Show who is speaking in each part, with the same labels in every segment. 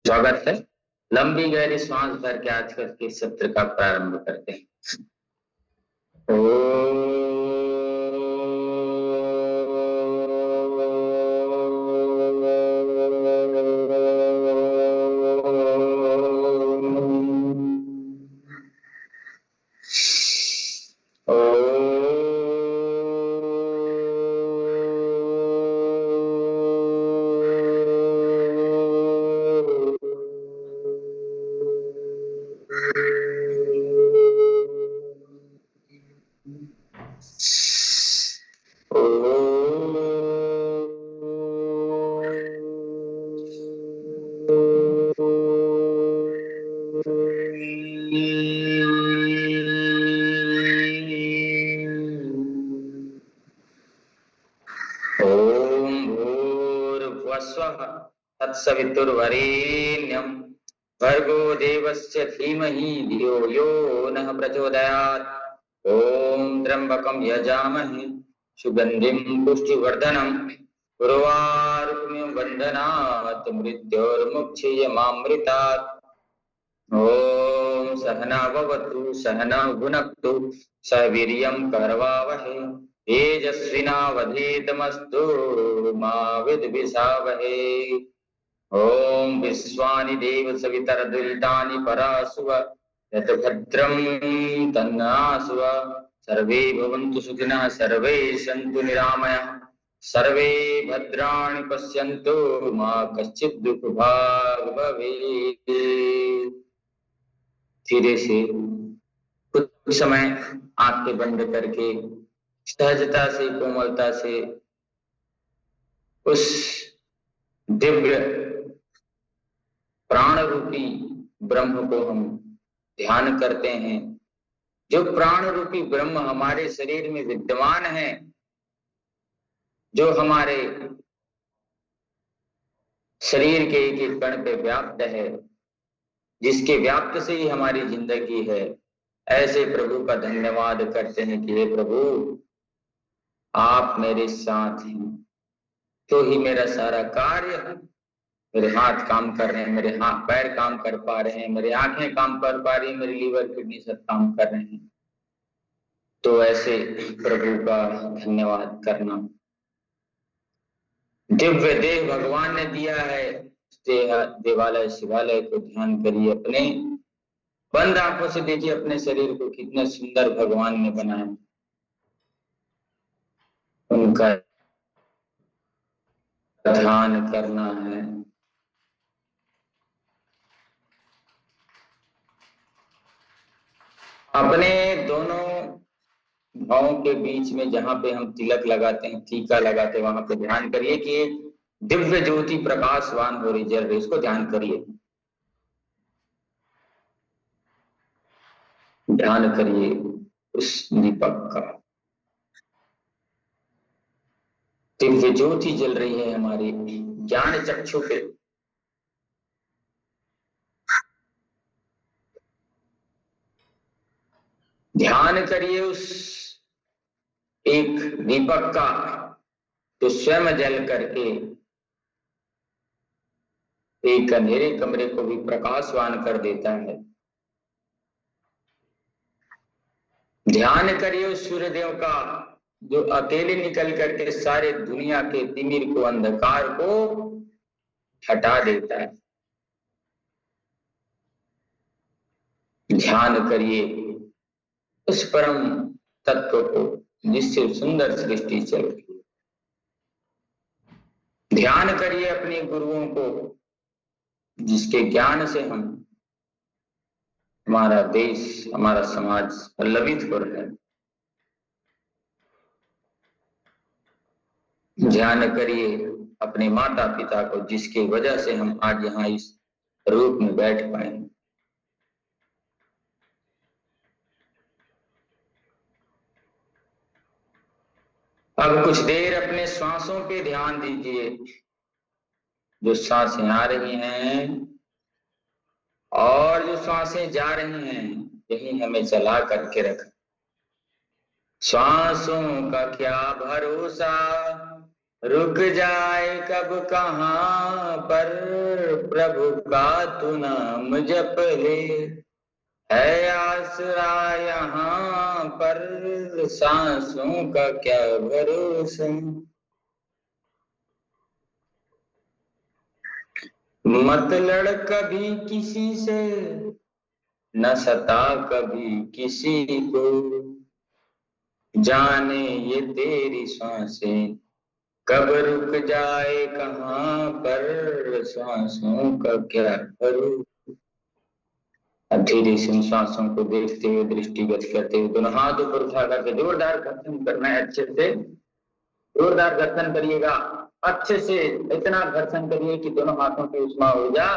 Speaker 1: स्वागत है। लंबी गहरी सांस भर के आज के सत्र का प्रारंभ करते हैं। तत्सवितुर्वरेण्यं भर्गो देवस्य धीमहि धियो यो नः प्रचोदयात्। ओम त्र्यंबकं यजामहे सुगंधिं पुष्टिवर्धनम् उर्वारुकमिव बन्धनात् मृत्योर्मुक्षीयमामृतात्। ओम सहना भवतु सहना भुनक्तु सह वीर्यं करवावहै तेजस्विनावधीतमस्तु मा विद्विषावहै। ओम विश्वानि देव सवितरदुरितानि परासुव यत् भद्रं तन्नासुव सर्वे भवन्तु सुखिनः सर्वे सन्तु निरामयाः सर्वे भद्राणि पश्यन्तु मा कश्चित् दुःखभाग् भवेत्। धीरे से कुछ समय आंखें बंद करके सहजता से कोमलता से उस दिव्य प्राण रूपी ब्रह्म को हम ध्यान करते हैं। जो प्राण रूपी ब्रह्म हमारे शरीर में विद्यमान है, जो हमारे शरीर के एक एक कण पे व्याप्त है, जिसके व्याप्त से ही हमारी जिंदगी है, ऐसे प्रभु का धन्यवाद करते हैं कि हे प्रभु आप मेरे साथ हैं, तो ही मेरा सारा कार्य, मेरे हाथ काम कर रहे हैं, मेरे हाथ पैर काम कर पा रहे हैं, मेरी आंखें काम कर पा रही हैं, मेरी लीवर किडनी सब काम कर रहे हैं। तो ऐसे प्रभु का धन्यवाद करना। दिव्य देह भगवान ने दिया है, देवालय शिवालय को ध्यान करिए, अपने बंद आंखों से देखिए अपने शरीर को कितना सुंदर भगवान ने बनाया। उनका ध्यान करना है। अपने दोनों भावों के बीच में जहां पे हम तिलक लगाते हैं, टीका लगाते हैं, वहां पे ध्यान करिए कि दिव्य ज्योति प्रकाशवान हो रही जल रही, इसको ध्यान करिए, ध्यान करिए उस दीपक का। दिव्य ज्योति जल रही है हमारी ज्ञान चक्षु पे। ध्यान करिए उस एक दीपक का जो स्वयं जल करके एक अंधेरे कमरे को भी प्रकाशवान कर देता है। ध्यान करिए उस सूर्यदेव का जो अकेले निकल करके सारे दुनिया के तिमिर को, अंधकार को हटा देता है। ध्यान करिए उस परम तत्व को जिससे सुंदर सृष्टि चल रही है। ध्यान करिए अपने गुरुओं को जिसके ज्ञान से हम, हमारा देश, हमारा समाज पल्लवित हो रहा है। ध्यान करिए अपने माता पिता को जिसकी वजह से हम आज यहाँ इस रूप में बैठ पाए। अब कुछ देर अपने श्वासों पे ध्यान दीजिए। जो सांसें आ रही हैं और जो सांसें जा रही हैं, यही हमें चला करके रखा। श्वासों का क्या भरोसा, रुक जाए कब कहाँ पर, प्रभु का तू नाम जप ले। है आसरा यहाँ पर, सांसों का क्या भरोसा। मत लड़ कभी किसी से, न सता कभी किसी को। जाने ये तेरी सांसें कब रुक जाए कहाँ पर, सांसों का क्या भरोसा। अब धीरे से उन सांसों को देखते हुए, दृष्टिगत करते हुए, दोनों हाथ ऊपर उठा करके जोरदार घर्षण करना है। अच्छे से जोरदार घर्षण करिएगा, अच्छे से इतना घर्षण करिए कि दोनों हाथों की उष्मा ऊर्जा,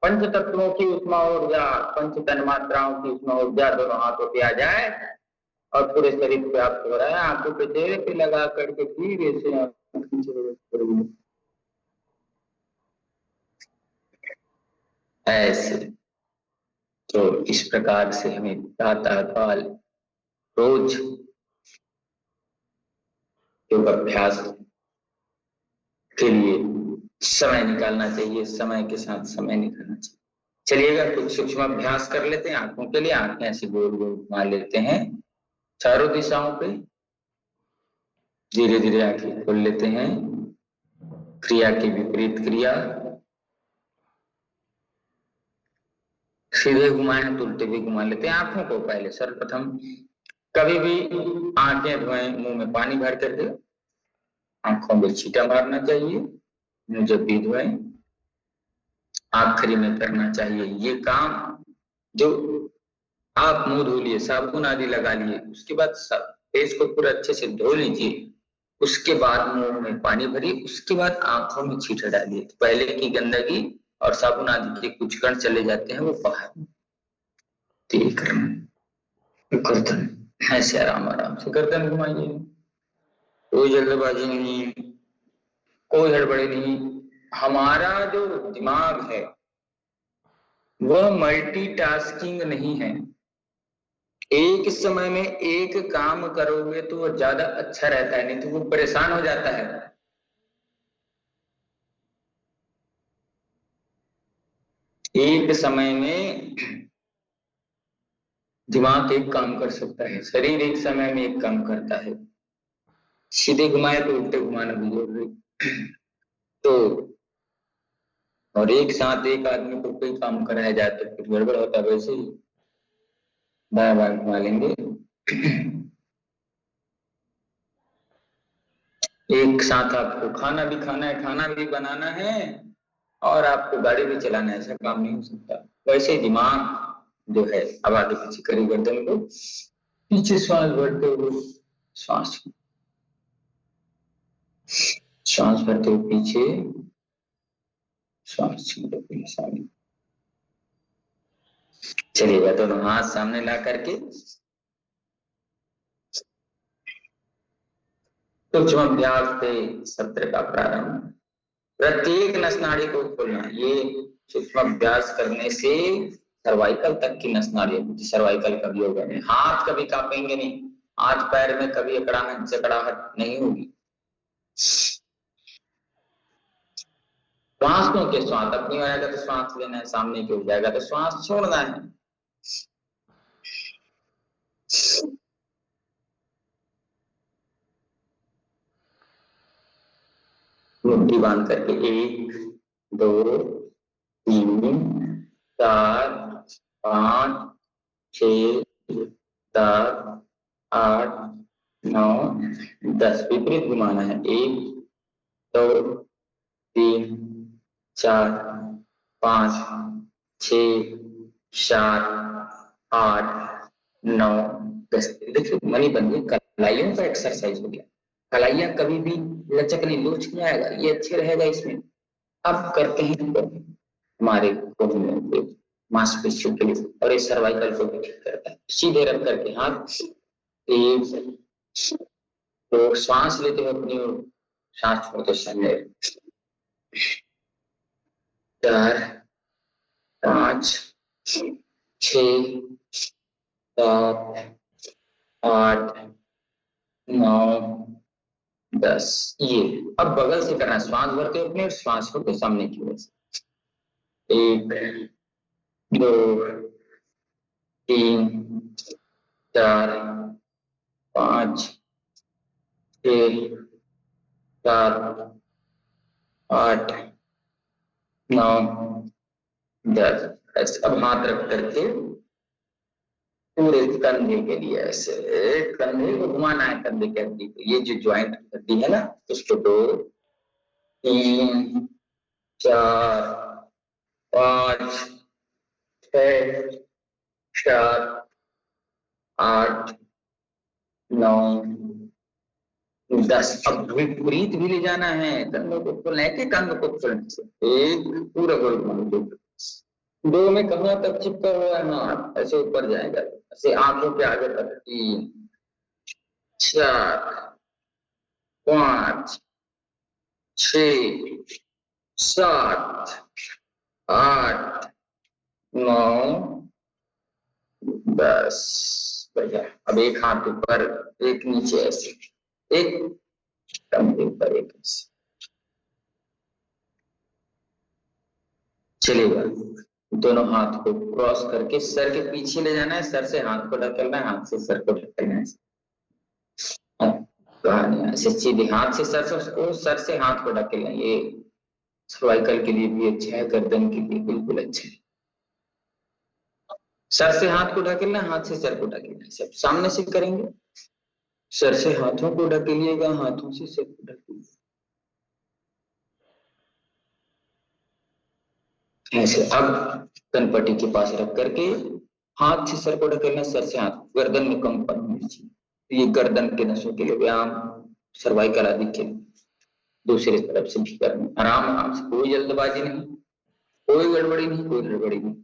Speaker 1: पंच तत्वों की उष्मा ऊर्जा, पंच तन्मात्राओं की उष्मा ऊर्जा दोनों हाथों पे आ जाए और पूरे शरीर पे प्राप्त हो रहा है। आंखों पे चेहरे पे लगा करके धीरे से ऐसे। तो इस प्रकार से हमें प्रातः काल रोज योग अभ्यास के लिए समय निकालना चाहिए, समय के साथ समय निकालना चाहिए। चलिएगा कुछ सूक्ष्म अभ्यास कर लेते हैं आंखों के लिए। आंखें ऐसे गोल गोल घुमा लेते हैं चारों दिशाओं पे। धीरे धीरे आंखें खोल लेते हैं। क्रिया की विपरीत क्रिया, सीधे घुमाए तो उल्टे भी घुमा लेते हैं आंखों को। पहले सर्वप्रथम कभी भी आंखें धोएं मुंह में पानी भर करके, आंखों में छींटा मारना चाहिए। मुंह जब भी धोएं आखिरी में करना चाहिए ये काम। जो आप मुंह धो लिए, साबुन आदि लगा लिए, उसके बाद फेस को पूरा अच्छे से धो लीजिए। उसके बाद मुंह में पानी भरिए, उसके बाद आंखों में छींटा डालिए। तो पहले की गंदगी और साबुन आदि के कुछ कण चले जाते हैं वो बाहर। गर्दन ऐसे आराम आराम से गर्दन घुमाइए, कोई जल्दबाजी नहीं, कोई हड़बड़ी नहीं। हमारा जो दिमाग है वह मल्टीटास्किंग नहीं है। एक समय में एक काम करोगे तो वो ज्यादा अच्छा रहता है, नहीं तो वो परेशान हो जाता है। एक समय में दिमाग एक काम कर सकता है, शरीर एक समय में एक काम करता है। सीधे घुमाए तो उल्टे घुमाना भी जरूरी। तो और एक साथ एक आदमी को कोई काम कराया जाए तो फिर गड़बड़ होता है। वैसे ही बार बार घुमा लेंगे। एक साथ आपको खाना भी खाना है, खाना भी बनाना है और आपको गाड़ी भी चलाना है, ऐसा काम नहीं हो सकता। वैसे ही दिमाग जो है, अब आगे पीछे करी गर्दन को, पीछे श्वास भरते हुए, श्वास श्वास भरते हुए पीछे, श्वास छोड़ते हुए सामने। चलिएगा दोनों हाथ सामने ला करके सूक्ष्म अभ्यास से सत्र का प्रारंभ। प्रत्येक नस नाड़ी को खोलना। ये सूक्ष्म अभ्यास करने से सर्वाइकल तक की नस नाड़ी, सर्वाइकल कभी होगा नहीं, हाथ कभी कांपेंगे नहीं, हाथ पैर में कभी अकड़ाहट जकड़ाहट नहीं होगी। श्वासों के श्वास अपनी हो जाएगा तो श्वास लेना है, सामने की हो जाएगा तो श्वास छोड़ना है। मुट्ठी बांध करके 1 2 3 4 5 6 7 8 9 10 विपरीत घुमाना है। 1 2 3 4 5 6 7 8 9 10। देखिए मनी बन गई, कलाइयों का एक्सरसाइज हो गया। कलाइयां कभी भी लचक नहीं, लोच नहीं आएगा, ये अच्छे रहेगा इसमें। अब करते हैं तो हमारे मांसपेशियों के लिए, और ये सर्वाइकल को भी ठीक करता है। सीधे रख करके हाथ, एक तो श्वास लेते हुए अपनी ओर, सांस छोड़ते समय 4 5 6 7 8 9 10। ये अब बगल से करना, श्वास भरते हुए अपने श्वास को सामने की ओर से। 1 2 3 4 5 6 7 8 9 10। ऐसे अब हाथ रख करके पूरे कंधे के लिए ऐसे कंधे को घुमाना है, कंधे की हड्डी को, ये जो ज्वाइंट हड्डी है ना उसको 2 3 4 5 6 7 8 9 10। अब विपरीत भी ले जाना है, कंधों को खोलना है कि कंध को खोलने से एक पूरा गोल घुमाना। 2 में कहाँ तक चिपका हुआ है हाथ, ऐसे ऊपर जाएगा, ऐसे आंखों के आगे तक। 3 4 5 6 7 8 9 10। बढ़िया। अब एक हाथ ऊपर एक नीचे, ऐसे एक कंधे ऊपर एक ऐसे। चलेगा। दोनों हाथ को क्रॉस करके सर के पीछे ले जाना है, सर से हाथ को ढकेलना है, हाथ से सर को ढकेलना है। ऐसे सीधे हाथ से सर से उसको, सर से हाथ को ढकेलना। ये सर्वाइकल के लिए भी अच्छा है, गर्दन के लिए बिल्कुल अच्छा है। सर से हाथ को ढकेलना, हाथ से सर को ढकेलना। सब सामने से करेंगे। सर से हाथों को ढकेलिएगा, हाथों से सर को ढकेलिएगा। ऐसे अब कनपट्टी के पास रख करके हाथ से सर को ढकेलना, सर से हाथ, गर्दन में कंपन होनी चाहिए। ये गर्दन के नसों के लिए व्यायाम, सर्वाइकल आदि के। दूसरी तरफ से भी करना, आराम आराम से, कोई जल्दबाजी नहीं, कोई गड़बड़ी नहीं, कोई गड़बड़ी नहीं।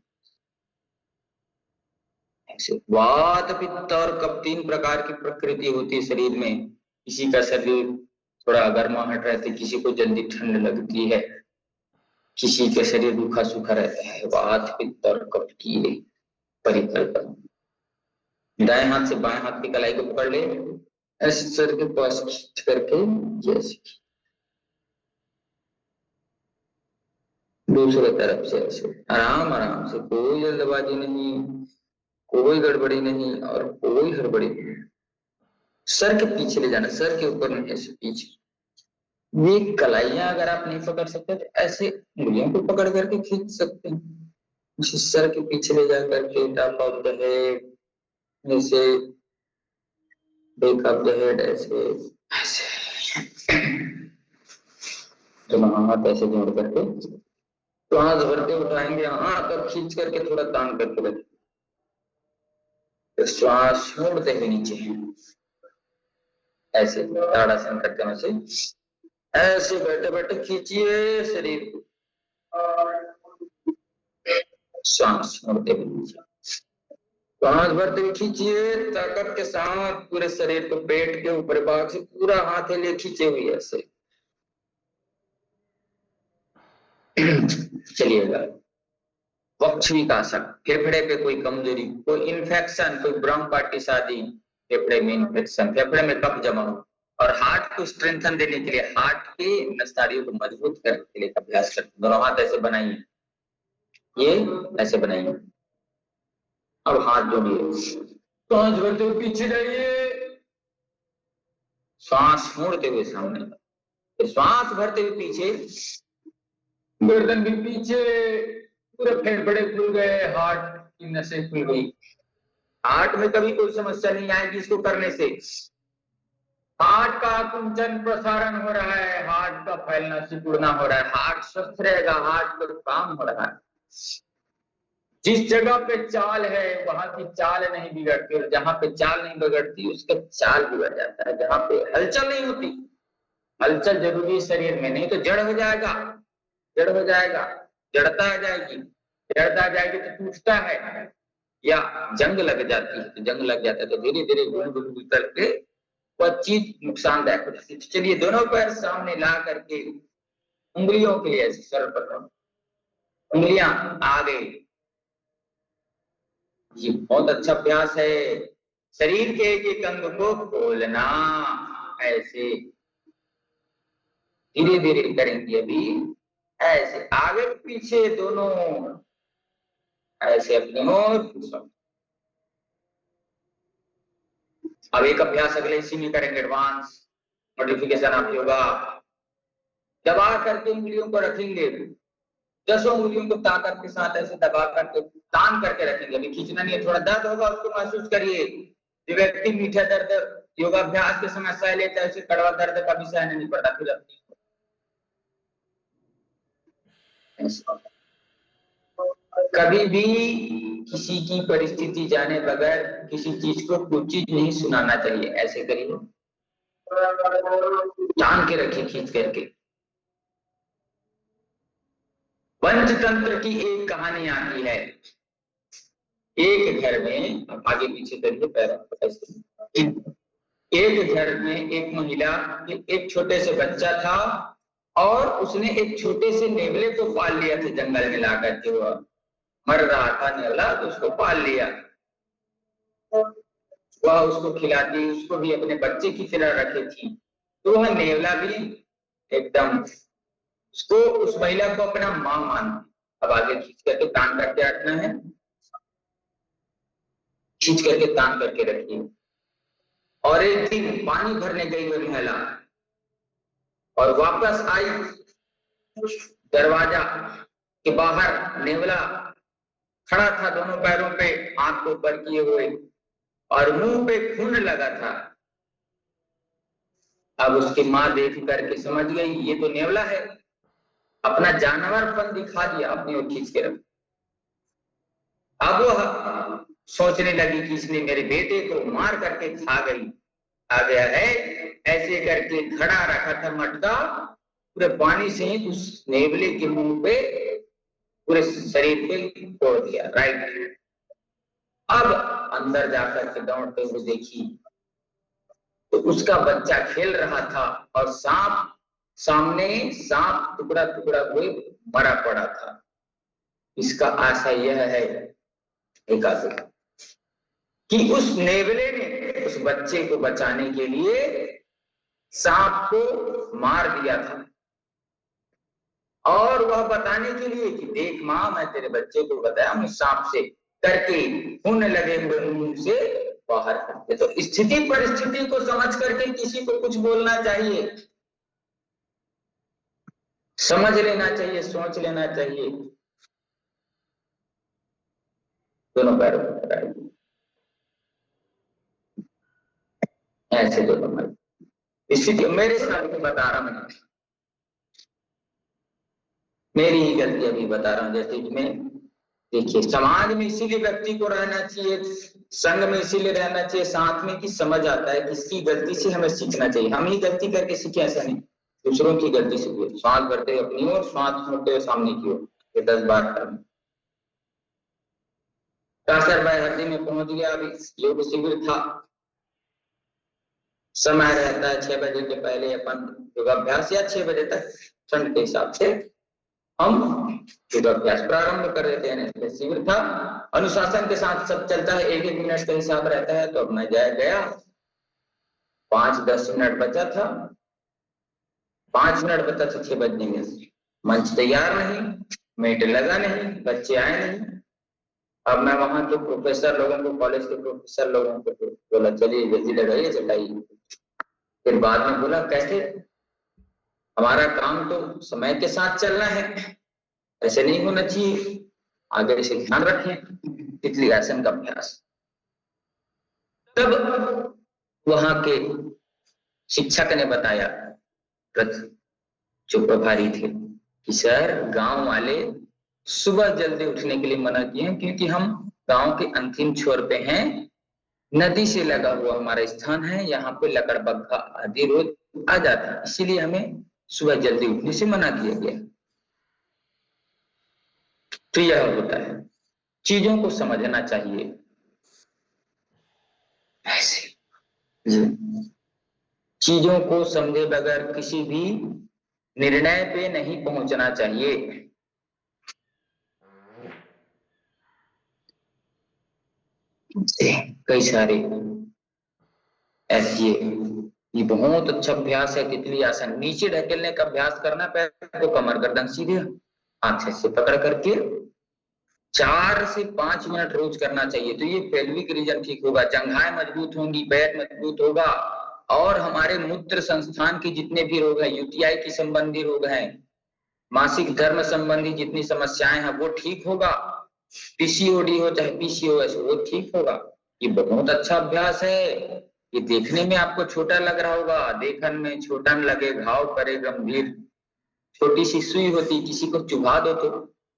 Speaker 1: ऐसे वात पित्त और कफ 3 प्रकार की प्रकृति होती है शरीर में। किसी का शरीर थोड़ा गर्माहट रहती है, किसी को जल्दी ठंड लगती है, किसी का शरीर रूखा सूखा रहता है। वात पित्त और कफ की परिकल्पना। दाएं हाथ से बाएं हाथ की कलाई को पकड़ ले, ऐसे सर के पास खींच करके, जैसे दूसरे तरफ से ऐसे आराम आराम से, कोई जल्दबाजी नहीं, कोई गड़बड़ी नहीं और कोई हड़बड़ी नहीं। सर के पीछे ले जाना, सर के ऊपर नहीं, ऐसे पीछे। ये कलाइयां अगर आप नहीं पकड़ सकते तो ऐसे उंगलियों को पकड़ करके खींच सकते हैं। सर के पीछे ले जा करके टॉप ऑफ द हेड, जैसे बैक ऑफ द हेड, ऐसे ऐसे दोनों हाथ ऐसे जोड़ करके श्वास भरते उठाएंगे, हाँ तब खींच करके थोड़ा तान करके रखें। तो श्वास छोड़ते हुए नीचे ऐसे ताड़ासन करते हैं, ऐसे बैठे बैठे खींचिए शरीर को, सांस छोड़ते हुए नीचे, सांस भरते हुए खींचिए ताकत के साथ पूरे शरीर को, पेट के ऊपर भाग से पूरा हाथ लिए खींचे हुए ऐसे। चलिएगा। वक्षविकासन, फेफड़े पे कोई कमजोरी, कोई इन्फेक्शन, कोई ब्रोंकाइटिस आदि, फेफड़े में इन्फेक्शन, फेफड़े में कफ जमा हो, और हार्ट को स्ट्रेंथन देने के लिए, हार्ट के नसनारियों को मजबूत करने के लिए अभ्यास करते। दोनों हाथ ऐसे बनाइए, ये ऐसे बनाइए। अब हाथ जोड़िए, सांस भरते हुए पीछे जाइए, सांस छोड़ते हुए सामने, तो श्वास भरते हुए पीछे, गर्दन भी पीछे, पूरे फेफड़े खुल गए, हार्ट की नसें खुल गई। हार्ट में कभी कोई समस्या नहीं आएगी इसको करने से। हार्ट का कुंचन प्रसारण हो रहा है, हार्ट का फैलना सिकुड़ना हो रहा है, हार्ट स्वस्थ रहेगा, हार्ट का काम हो रहा है। जिस जगह पे चाल है वहां की चाल नहीं बिगड़ती, और जहां पे चाल नहीं बिगड़ती उसका चाल बिगड़ जाता है। जहां पे हलचल नहीं होती, हलचल जरूरी है शरीर में, नहीं तो जड़ हो जाएगा, जड़ हो जाएगा, जड़ता आ जाएगी, जड़ता आ जाएगी तो टूटता है, या जंग लग जाती है, तो जंग लग जाता है तो धीरे धीरे घूम घूम करके वह चीज नुकसानदायक हो जाती है। चलिए दोनों पैर सामने ला करके उंगलियों के लिए सर्वप्रथम उंगलियां आगे, ये बहुत अच्छा अभ्यास है। शरीर के एक एक अंग को खोलना, ऐसे धीरे धीरे करेंगे। अभी ऐसे आगे पीछे दोनों ऐसे अपनी ओर। अब एक अभ्यास अगले इसी में करेंगे, एडवांस मॉडिफिकेशन ऑफ योगा। दबा करके उंगलियों को रखेंगे, 10 उंगलियों को ताकत के साथ ऐसे दबा करके तान करके रखेंगे। अभी खींचना नहीं है, थोड़ा दर्द होगा उसको महसूस करिए। जो व्यक्ति मीठा दर्द योगाभ्यास के समय सह लेता है, उसे कड़वा दर्द कभी सहना नहीं पड़ता। फिर अपनी कभी भी किसी की परिस्थिति जाने बगैर किसी चीज को कुछ चीज नहीं सुनाना चाहिए। ऐसे करिए, तान के रखिए खींच करके। पंचतंत्र की एक कहानी आती है। एक घर में, अब आगे पीछे करिए पैरों, एक घर में एक महिला, एक छोटे से बच्चा था और उसने एक छोटे से नेवले को पाल लिया था। जंगल में ला करके हुआ मर रहा था नेवला, तो उसको पाल लिया। वह उसको खिलाती, उसको भी अपने बच्चे की तरह रखी थी। तो वह नेवला भी एकदम उसको, उस महिला को अपना मां मानती। अब आगे खींच करके तान करके रखना है, खींच करके तान करके रखिए। और एक दिन पानी भरने गई वह महिला और वापस आई, दरवाजा के बाहर नेवला खड़ा था, दोनों पैरों पे हाथ को ऊपर किए हुए और मुंह पे खून लगा था। अब उसकी मां देख करके समझ गई ये तो नेवला है, अपना जानवरपन दिखा दिया, अपनी ओर खींच के रख। अब वह सोचने लगी कि इसने मेरे बेटे को मार करके खा गया है। ऐसे करके खड़ा रखा था मटका, पूरे पानी से ही उस नेवले के मुंह पे, पूरे शरीर पे तोड़ दिया। राइट। अब अंदर जाकर के दौड़ते हुए देखी तो उसका बच्चा खेल रहा था और सांप सामने, सांप टुकड़ा टुकड़ा हुए मरा पड़ा था। इसका आशय यह है कि उस नेवले ने उस बच्चे को बचाने के लिए सांप को मार दिया था, और वह बताने के लिए कि देख मां, मैं तेरे बच्चे को बताया हूं सांप से करके खून लगे हुए मुंह से बाहर करके। तो स्थिति परिस्थिति को समझ करके किसी को कुछ बोलना चाहिए, समझ लेना चाहिए, सोच लेना चाहिए। दोनों पैरों पर ऐसे दोनों पैर, स्थिति मेरे सामने बता रहा हूं, मेरी ही गलती अभी बता रहा हूं। जैसे इसमें देखिए, समाज में इसीलिए व्यक्ति को रहना चाहिए, संघ में इसीलिए रहना चाहिए साथ में, कि समझ आता है किसकी गलती से हमें सीखना चाहिए। हम ही गलती करके सीखे, ऐसा नहीं, दूसरों की गलती सीखे। श्वास भरते अपनी ओर, श्वास छोड़ते हुए सामने की ओर, ये 10 बार करना। कासर भाई हड्डी में पहुंच गया। अभी योग शिविर था, समय रहता है 6 बजे के पहले अपन योगाभ्यास, या 6 बजे तक ठंड के हिसाब से हम योगाभ्यास प्रारंभ कर देते हैं। शिविर था, अनुशासन के साथ सब चलता है, 1-1 मिनट का हिसाब रहता है। तो अब मैं गया, 5-10 मिनट बचा था, 5 मिनट बचा था 6 बजने में। मंच तैयार नहीं, मेट लगा नहीं, बच्चे आए नहीं। अब मैं वहां के प्रोफेसर लोगों को, कॉलेज के प्रोफेसर लोगों को बोला चलिए जल्दी लगाइए चटाई। फिर बाद में बोला कैसे, हमारा काम तो समय के साथ चलना है, ऐसे नहीं होना चाहिए, आगे से ध्यान रखें। तितली आसन का अभ्यास। तब वहां के शिक्षक ने बताया, जो प्रभारी थे, कि सर गांव वाले सुबह जल्दी उठने के लिए मना किए हैं, क्योंकि हम गांव के अंतिम छोर पे हैं, नदी से लगा हुआ हमारा स्थान है, यहाँ पे लकड़बग्घा आदि रोज आ जाता है, इसीलिए हमें सुबह जल्दी उठने से मना किया गया। तो यह होता है, चीजों को समझना चाहिए। ऐसे चीजों को समझे बगैर किसी भी निर्णय पे नहीं पहुंचना चाहिए। कई सारे ऐसे ये बहुत अच्छा अभ्यास है तितली आसन। नीचे ढकेलने का अभ्यास करना, पैर को कमर गर्दन सीधे हाथ से पकड़ करके 4 से 5 मिनट रोज करना चाहिए। तो ये पेल्विक रीजन ठीक होगा, जंघाएं मजबूत होंगी, पेट मजबूत होगा, और हमारे मूत्र संस्थान के जितने भी रोग हैं, यूटीआई की संबंधी रोग हैं, मासिक धर्म संबंधी जितनी समस्याएं हैं वो ठीक होगा। पीसीओडी हो चाहे पीसीओएस वो ठीक होगा। ये बहुत अच्छा अभ्यास है। ये देखने में आपको छोटा लग रहा होगा, देखने में छोटा न लगे, घाव करे गंभीर। छोटी सी सुई होती, किसी को चुभा दो तो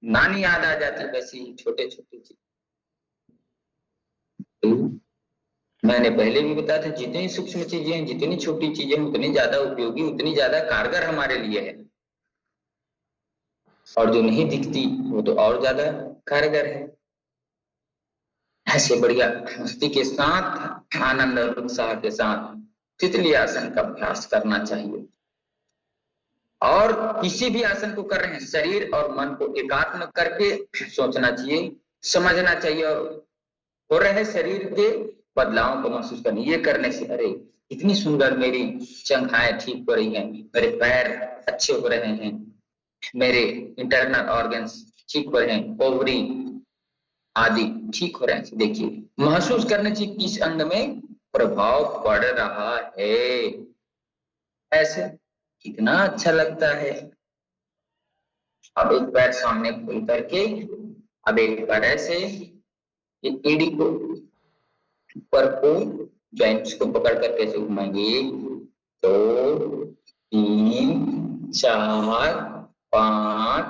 Speaker 1: नानी याद आ जाती, वैसी छोटे छोटे चीज। मैंने पहले भी बताया था, जितनी सूक्ष्म चीजें हैं, जितनी छोटी चीजें उतनी ज्यादा उपयोगी, उतनी ज्यादा कारगर हमारे लिए है, और जो नहीं दिखती वो तो और ज्यादा कारगर है। ऐसे बढ़िया मस्ती के साथ, आनंद और उत्साह के साथ तितली आसन का अभ्यास करना चाहिए। और किसी भी आसन को कर रहे हैं, शरीर और मन को एकात्म करके सोचना चाहिए, समझना चाहिए, और हो रहे शरीर के बदलावों को महसूस करना। ये करने से अरे इतनी सुंदर मेरी जंघाएं ठीक हो रही हैं, मेरे पैर अच्छे हो रहे हैं, मेरे इंटरनल ऑर्गन्स ठीक हो रहे हैं, ओवरी आदि ठीक हो रहे हैं। देखिए महसूस करने से किस अंग में प्रभाव पड़ रहा है, ऐसे कितना अच्छा लगता है। अब एक पैर सामने खोल करके, अब एक बार ऐसे एड़ी को ऊपर को जॉइंट्स को पकड़ कर कैसे घुमाएंगे, 1 2 3 4 5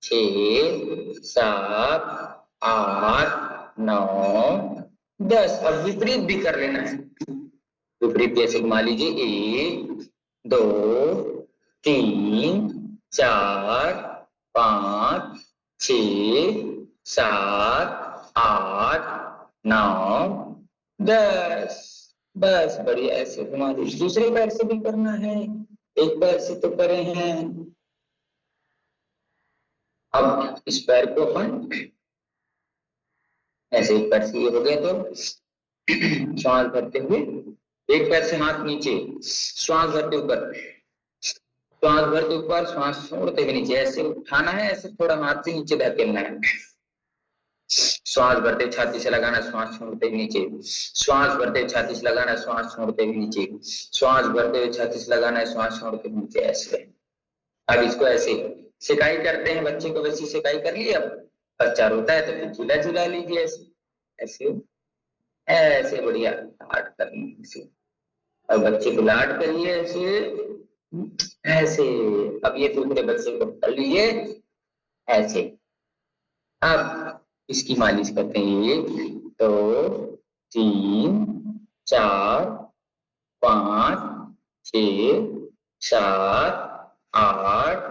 Speaker 1: 6 7 8 9 10। अब विपरीत भी कर लेना है, विपरीत कैसे घुमा लीजिए, 1 2 3 4 5 6 7 8 9 10। बस बढ़िया, ऐसे घुमा दीजिए। दूसरे पैर से भी करना है, एक पैर से तो करे हैं। अब इस पैर को अपन ऐसे, एक पैर से ये हो गया तो श्वास भरते हुए, एक पैर से हाथ नीचे, श्वास भरते ऊपर, श्वास भरते ऊपर, श्वास छोड़ते हुए नीचे, ऐसे उठाना है, ऐसे थोड़ा हाथ से नीचे धकेलना है। श्वास भरते छाती से लगाना, श्वास छोड़ते हुए नीचे, श्वास भरते छाती से लगाना, श्वास छोड़ते हुए नीचे, श्वास भरते हुए छाती से लगाना, श्वास छोड़ते हुए नीचे, ऐसे। अब इसको ऐसे सिकाई करते हैं बच्चे को, वैसी सिकाई कर ली। अब बच्चा रोता है तो फिर झूला झूला लीजिए, ऐसे ऐसे ऐसे बढ़िया लाड करनी। अब बच्चे को लाड करिए ऐसे ऐसे। अब ये दूसरे बच्चे को कर लीजिए ऐसे। अब इसकी मालिश करते हैं, 1 2 3 4 5 6 7 8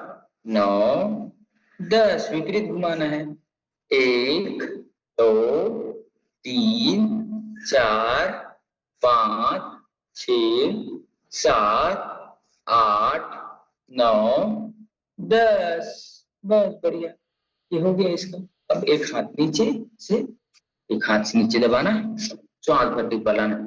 Speaker 1: 9 10। विपरीत घुमाना है, 1 2 3 4 5 6 7 8 9 10। बस बढ़िया, ये हो गया इसका। अब एक हाथ नीचे से, एक हाथ से नीचे दबाना, श्वास भरते पलाना।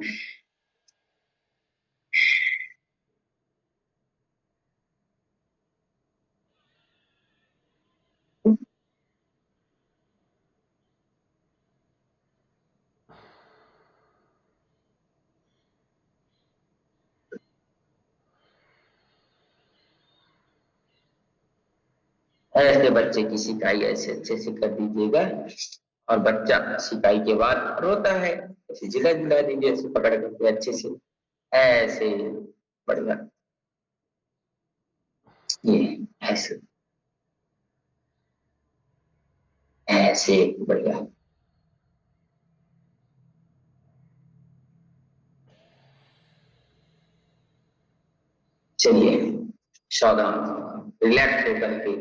Speaker 1: ऐसे बच्चे की सिकाई ऐसे अच्छे से कर दीजिएगा, और बच्चा सिकाई के बाद रोता है, ऐसे जिला जिला दीजिए, ऐसे पकड़ करके अच्छे से, ऐसे बढ़िया, ये ऐसे ऐसे बढ़िया। चलिए सावधान, रिलैक्स होकर के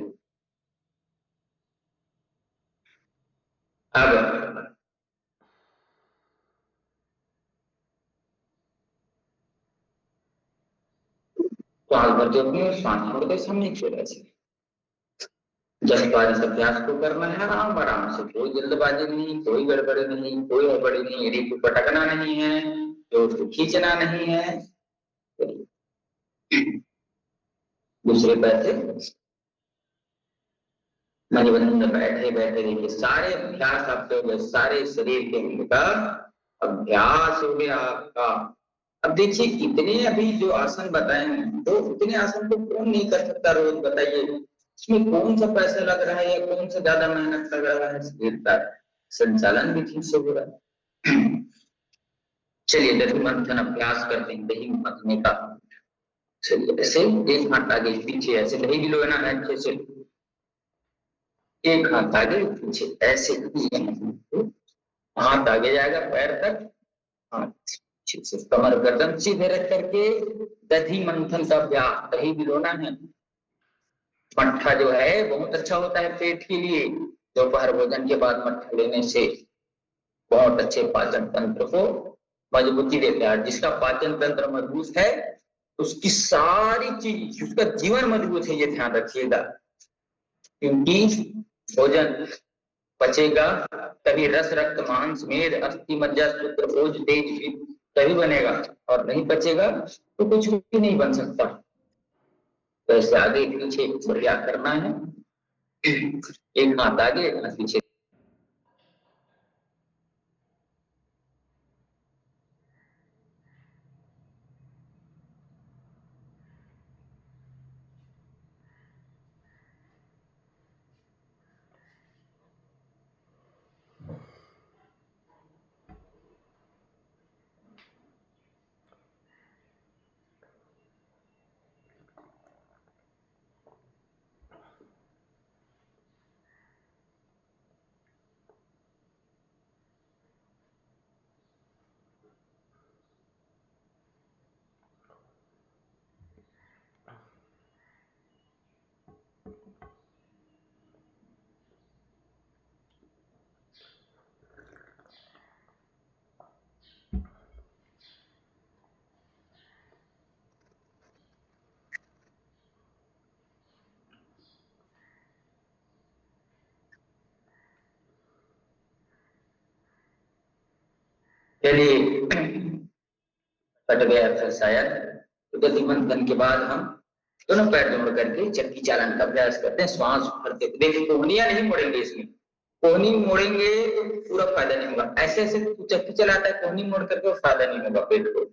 Speaker 1: अब श्वास भरते अपने, श्वास छोड़ते सामने की ओर ऐसे। 10 बार इस अभ्यास को करना है, आराम आराम से, कोई जल्दबाजी नहीं, कोई गड़बड़ी नहीं, कोई हड़बड़ी नहीं, एड़ी को पटकना नहीं है, तो उसको खींचना नहीं है। दूसरे पैर से मणिबंध बैठे बैठे देखिए सारे अभ्यास आपके हो गए, सारे शरीर के अंग का अभ्यास हो गया आपका। अब देखिए कितने अभी जो आसन बताए हैं, तो उतने आसन को कौन नहीं कर सकता रोज, बताइए इसमें कौन सा पैसा लग रहा है या कौन सा ज्यादा मेहनत लग रहा है, शरीर का संचालन भी ठीक से हो रहा है। चलिए दही मंथन अभ्यास करते हैं, दही मंथने का। चलिए ऐसे एक हाथ आगे पीछे, ऐसे दही गिलोना है अच्छे से, एक हाथ आगे पीछे ऐसे, हाथ आगे जाएगा पैर तक, हाथ पीछे से, कमर गर्दन सीधे रख करके दही मंथन का अभ्यास। दही गिलोना है, मट्ठा जो है बहुत अच्छा होता है पेट के लिए, दोपहर भोजन के बाद मट्ठा लेने से बहुत अच्छे पाचन तंत्र को मजबूती देता है। जिसका पाचन तंत्र मजबूत है उसकी सारी चीज, उसका जीवन मजबूत है, ये ध्यान रखिएगा। क्योंकि भोजन पचेगा तभी रस रक्त मांस मेद अस्थि मज्जा सूत्र भोज तेज तभी बनेगा, और नहीं पचेगा तो कुछ भी नहीं बन सकता। तो ऐसे आगे पीछे बढ़िया करना है, एक हाथ आगे एक हाथ पीछे। चलिए कट गया था शायद। तो गति मंथन के बाद हम दोनों पैर जोड़ करके चक्की चालन का अभ्यास करते हैं, श्वास भरते। देखिए कोहनियां नहीं मोड़ेंगे इसमें, कोहनी मोड़ेंगे तो पूरा फायदा नहीं होगा। ऐसे ऐसे चक्की चलाता है कोहनी मोड़ करके, फायदा नहीं होगा पेट को।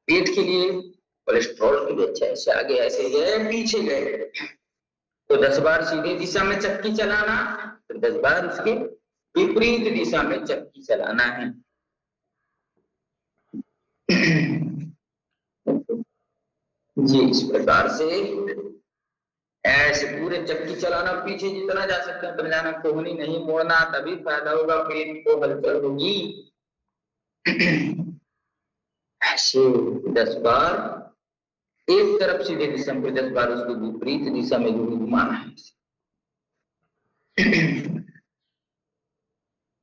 Speaker 1: पेट के लिए कोलेस्ट्रॉल के लिए अच्छा, ऐसे आगे ऐसे गए पीछे गए तो 10 बार सीधे दिशा में चक्की चलाना, तो 10 बार उसके विपरीत दिशा में चक्की चलाना है। जी इस प्रकार से ऐसे पूरे चक्की चलाना, पीछे जितना जा सकते हैं उतना जाना, कोहनी नहीं मोड़ना, तभी फायदा होगा, पेट को हलचल होगी। ऐसे 10 बार एक तरफ सीधे दिशा में, 10 बार उसको विपरीत दिशा में जो घुमाना है।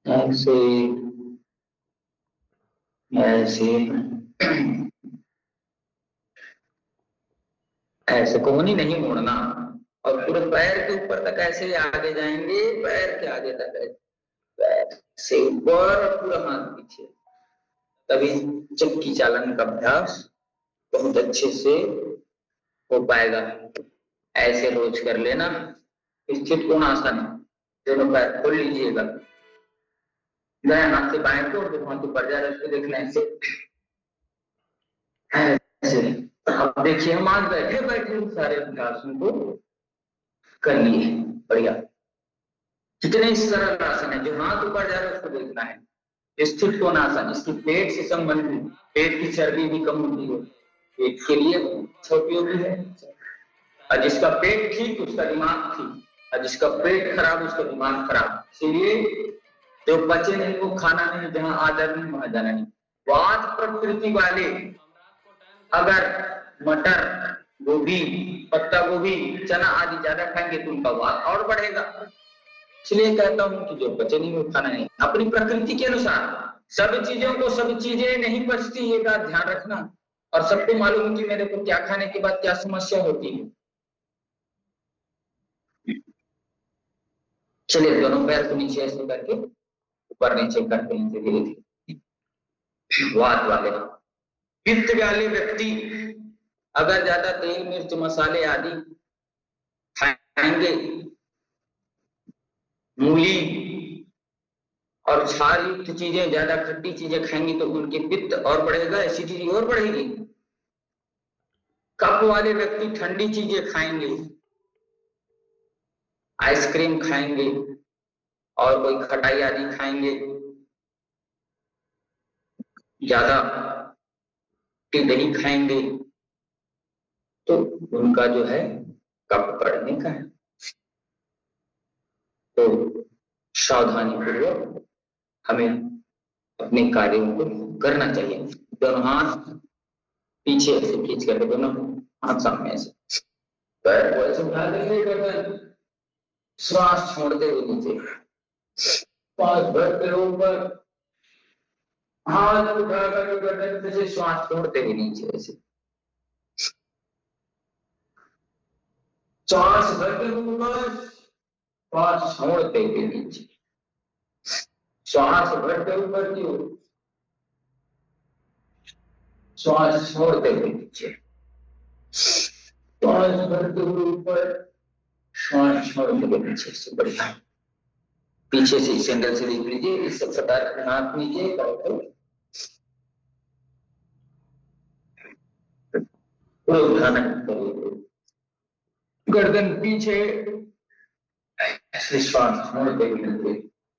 Speaker 1: ऐसे ऐसे ऐसे कोहनी नहीं मोड़ना, और पूरे पैर के ऊपर तक ऐसे आगे जाएंगे, पैर के आगे तक पैर से ऊपर, पूरा हाथ पीछे, तभी चक्की चालन का अभ्यास बहुत अच्छे से हो पाएगा। ऐसे रोज कर लेना। स्थित कोण आसन, दोनों पैर खोल लीजिएगा, दाएं हाथ से बाएं को, जो हाथ ऊपर जा रहा है उसको देखना ऐसे। अब देखिए हम आज बैठे बैठे सारे अभ्यासों को कर लिए, बढ़िया। कितने सरल आसन है, जो हाथ ऊपर जा रहा है उसको देखना है। स्थित कोण आसन, इसकी पेट से संबंधित, पेट की चर्बी भी कम होती है, पेट के लिए अच्छा उपयोगी है। और जिसका पेट ठीक उसका दिमाग ठीक, और जिसका पेट खराब उसका दिमाग खराब। इसीलिए जो बचे नहीं वो खाना नहीं, जहां आदर नहीं वहां जाना नहीं। वात प्रकृति वाले अगर मटर, गोभी, पत्ता गोभी, चना आदि ज्यादा खाएंगे तो उनका वात और बढ़ेगा। इसलिए कहता हूं कि जो बचे नहीं वो खाना नहीं, अपनी प्रकृति के अनुसार। सब चीजों को सब चीजें नहीं पचती, ये बात ध्यान रखना। और सबको मालूम है कि मेरे को क्या खाने के बाद क्या समस्या होती है। चलिए दोनों पैर को नीचे ऐसे करके ऊपर नीचे करते हैं धीरे धीरे। वात वाले, पित्त वाले व्यक्ति अगर ज्यादा तेल मिर्च मसाले आदि खाएंगे, मूली और क्षार युक्त चीजें, ज्यादा खट्टी चीजें खाएंगे तो उनके पित्त और बढ़ेगा, एसिडिटी और बढ़ेगी। कफ वाले व्यक्ति ठंडी चीजें खाएंगे, आइसक्रीम खाएंगे और कोई खटाई आदि खाएंगे, ज्यादा दही खाएंगे तो उनका जो है कफ बढ़ने का है। तो सावधानी पूर्वक हमें अपने कार्यों को करना चाहिए। दोनों हाथ पीछे से खींच करके, दोनों हाथ सामने से, पैर को ऐसे उठा देंगे, गर्दन श्वास छोड़ते हुए नीचे, पांच भरते ऊपर, हाथ उठा कर गर्दन से श्वास छोड़ते हुए नीचे, ऐसे श्वास भरते ऊपर, श्वास छोड़ते हुए नीचे, श्वास भरते ऊपर की ओर, श्वास छोड़ते हुए नीचे, श्वास भरते हुए ऊपर, श्वास छोड़ते हुए नीचे। से बढ़िया पीछे से सैंडल से देख लीजिए, इस सटार हाथ नीचे, उठाना करिए, गर्दन पीछे, ऐसे श्वास छोड़ते हुए नीचे,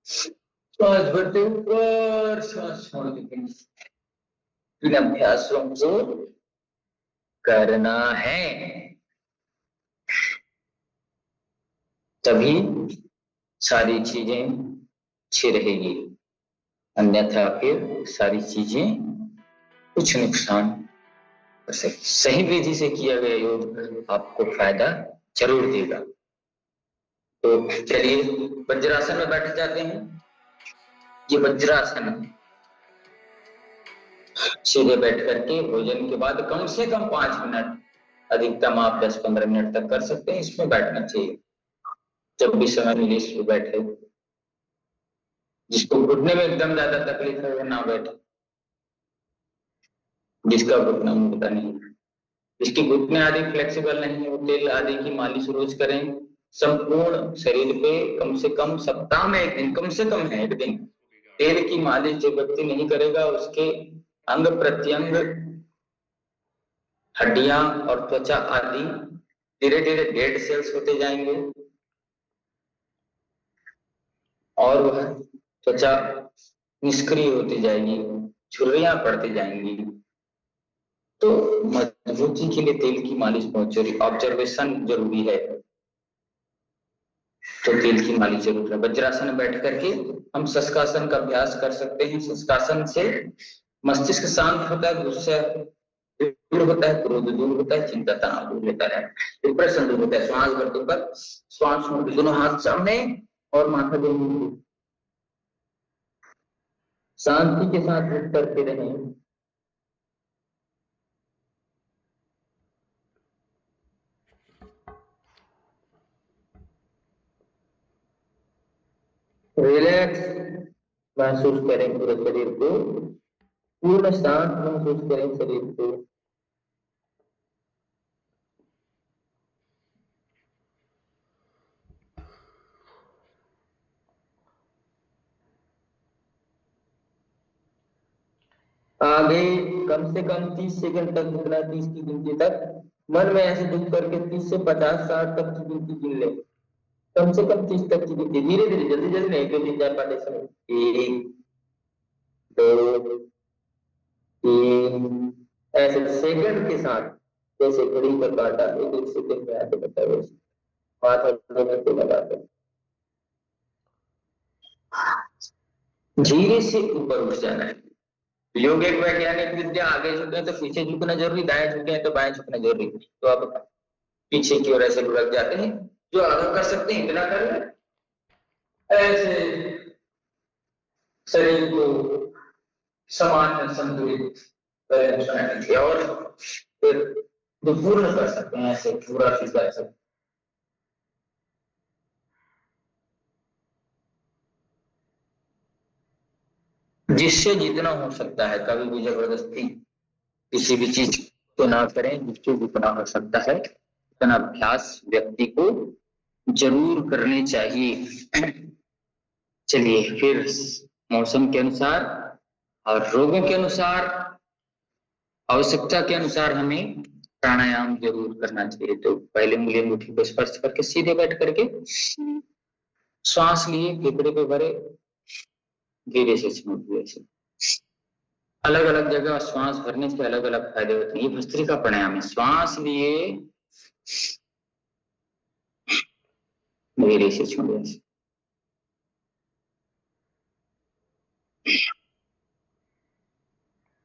Speaker 1: श्वास भरते ऊपर, श्वास छोड़ते हुए नीचे। इन अभ्यासों को करना है, तभी सारी चीजें अच्छी रहेगी, अन्यथा फिर सारी चीजें कुछ नुकसान कर सकती। सही विधि से किया गया योग आपको फायदा जरूर देगा। तो चलिए वज्रासन में बैठ जाते हैं। ये वज्रासन सीधे बैठ करके भोजन के बाद कम से कम 5 मिनट, अधिकतम आप 10-15 मिनट तक कर सकते हैं, इसमें बैठना चाहिए। जब भी समय मिले इस पे बैठे। जिसको घुटने में एकदम ज्यादा तकलीफ है वो ना बैठे, जिसका घुटना मुड़ता नहीं, जिसकी घुटने आदि फ्लेक्सिबल नहीं है, वो तेल आदि की मालिश रोज करें, संपूर्ण शरीर पे कम से कम सप्ताह में एक दिन, कम से कम है एक दिन तेल की मालिश जो व्यक्ति नहीं करेगा उसके अंग प्रत्यंग, हड्डियां और त्वचा आदि धीरे धीरे डेड सेल्स होते जाएंगे और वह त्वचा निष्क्रिय होती जाएगी, झुर्रियां पड़ती जाएंगी। तो मजबूती के लिए तेल की मालिश बहुत जरूरी, ऑब्जर्वेशन जरूरी है, तो तेल की मालिश जरूर है। वज्रासन में बैठ करके हम शशकासन का अभ्यास कर सकते हैं। शशकासन से मस्तिष्क शांत होता है, गुस्सा दूर होता है, क्रोध दूर होता है, चिंता तनाव दूर होता है, डिप्रेशन दूर होता है। श्वास भरते पर श्वास छोड़ते, दोनों हाथ सामने और माथा दोनों शांति के साथ करते रहें। रिलैक्स महसूस करें पूरे शरीर को, पूर्ण शांत महसूस करें शरीर को। आगे कम से कम 30 सेकंड तक रुकना, 30 की गिनती तक मन में ऐसे दुख करके 30 से 50-60 तक की गिनती गिन ले, कम से कम 30 तक की गिनती, धीरे धीरे, जल्दी जल्दी नहीं, 2-3-4-5 ऐसे 1 2 3 ऐसे सेकंड के साथ, जैसे घड़ी पर काटा 1-1 सेकंड में ऐसे करता है, वैसे माथा घंटे लगाकर धीरे से ऊपर उठ जाना है। योग एक वैज्ञानिक विद्या, आगे झुके तो पीछे झुकना जरूरी, दाएं झुके तो बाएं झुकना जरूरी। तो आप पीछे की ओर ऐसे लुढ़क जाते हैं, जो आगे कर सकते हैं इतना कर लें, ऐसे शरीर को समान संतुलित और फिर जो पूर्ण कर सकते हैं, ऐसे पूरा कर सकते हैं। जिससे जितना हो सकता है, कभी भी जबरदस्ती किसी भी चीज तो ना करें, जिससे जितना हो सकता है उतना अभ्यास व्यक्ति को जरूर करने चाहिए। चलिए फिर मौसम के अनुसार और रोगों के अनुसार, आवश्यकता के अनुसार हमें प्राणायाम जरूर करना चाहिए। तो पहले उंगली अंगूठी को स्पर्श करके सीधे बैठ करके श्वास लिए, फेफड़े पे भरे, धीरे से छोड़ दिए। अलग अलग जगह श्वास भरने से अलग अलग फायदे होते हैं। ये भस्त्रिका प्राणायाम है। श्वास लिए, धीरे से छोड़िए।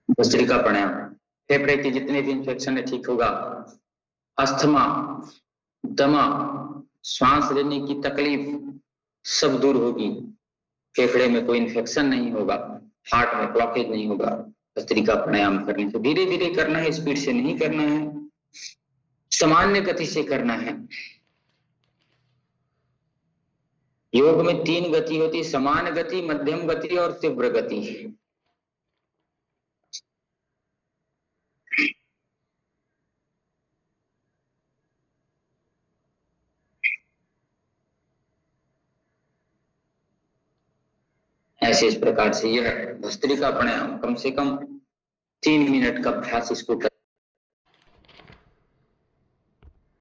Speaker 1: भस्त्रिका प्राणायाम फेफड़े के जितने भी इंफेक्शन है ठीक होगा। अस्थमा, दमा, श्वास लेने की तकलीफ सब दूर होगी। फेफड़े में कोई इन्फेक्शन नहीं होगा, हार्ट में ब्लॉकेज नहीं होगा। भस्त्रिका प्राणायाम करने से धीरे धीरे करना है, स्पीड से नहीं करना है, सामान्य गति से करना है। योग में 3 गति होती है, समान गति, मध्यम गति और तीव्र गति। ऐसे इस प्रकार से यह भस्त्रिका प्राणायाम कम से कम 3 मिनट का अभ्यास इसको कर